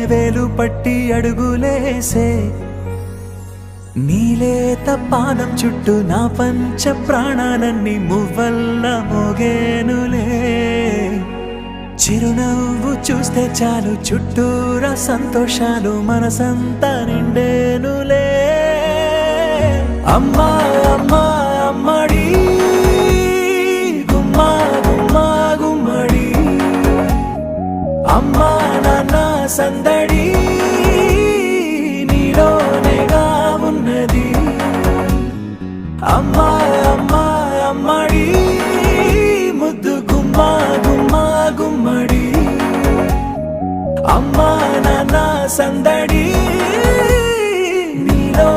వేలు పట్టి అడుగులేసే నీలేత పానం చుట్టూ నా పంచ ప్రాణాలన్నీ మువ్వల్ల మోగేనులే చిరునవ్వు చూస్తే చాలు చుట్టూరా సంతోషాలు మనసంతా నిండేనులే అమ్మా అమ్మా అమ్మడి గుమ్మా గుమ్మా గుమ్మడి అమ్మా నాన్న సందడి నీలోనేగా ఉన్నది అమ్మా అమ్మా అమ్మడి ముద్దు గుమ్మా గుమ్మా గుమ్మడి అమ్మా నాన్న సందడి నీలో